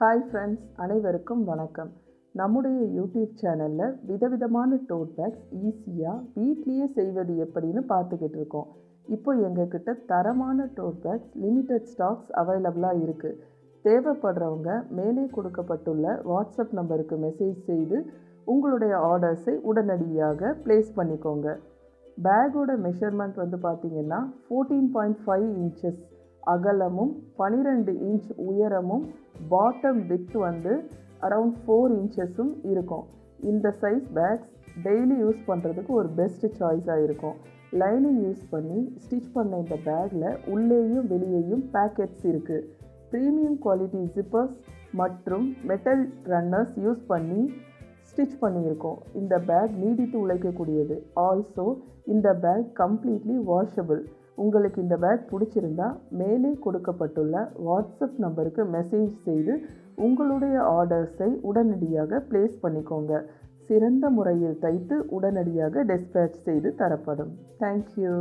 Hi friends, அனைவருக்கும் வணக்கம். நம்முடைய யூடியூப் சேனலில் விதவிதமான டோட் பேக்ஸ் ஈஸியாக வீட்லேயே செய்வது எப்படின்னு பார்த்துக்கிட்டு இருக்கோம். இப்போ எங்ககிட்ட தரமான டோட் பேக்ஸ் லிமிட்டட் ஸ்டாக்ஸ் அவைலபிளாக இருக்குது. தேவைப்படுறவங்க மேலே கொடுக்கப்பட்டுள்ள வாட்ஸ்அப் நம்பருக்கு மெசேஜ் செய்து உங்களுடைய ஆர்டர்ஸை உடனடியாக ப்ளேஸ் பண்ணிக்கோங்க. பேக்கோட மெஷர்மெண்ட் பார்த்தீங்கன்னா 14.5 இன்ச்சஸ் அகலமும் 12 இன்ச் உயரமும் பாட்டம் வித் அரவுண்ட் 4 இன்ச்சஸும் இருக்கும். இந்த சைஸ் பேக்ஸ் டெய்லி யூஸ் பண்ணுறதுக்கு ஒரு பெஸ்ட் சாய்ஸாக இருக்கும். லைனிங் யூஸ் பண்ணி ஸ்டிச் பண்ண இந்த பேக்கில் உள்ளேயும் வெளியேயும் பேக்கெட்ஸ் இருக்குது. ப்ரீமியம் குவாலிட்டி ஜிப்பர்ஸ் மற்றும் மெட்டல் ரன்னர்ஸ் யூஸ் பண்ணி ஸ்டிச் பண்ணியிருக்கோம். இந்த பேக் நீடித்து உழைக்கக்கூடியது. ஆல்சோ இந்த பேக் கம்ப்ளீட்லி வாஷபிள். உங்களுக்கு இந்த பேக் பிடிச்சிருந்தா மேலே கொடுக்கப்பட்டுள்ள வாட்ஸ்அப் நம்பருக்கு மெசேஜ் செய்து உங்களுடைய ஆர்டர்ஸை உடனடியாக ப்ளேஸ் பண்ணிக்கோங்க. சிறந்த முறையில் தைத்து உடனடியாக டிஸ்பேட்ச் செய்து தரப்படும். தேங்க்யூ.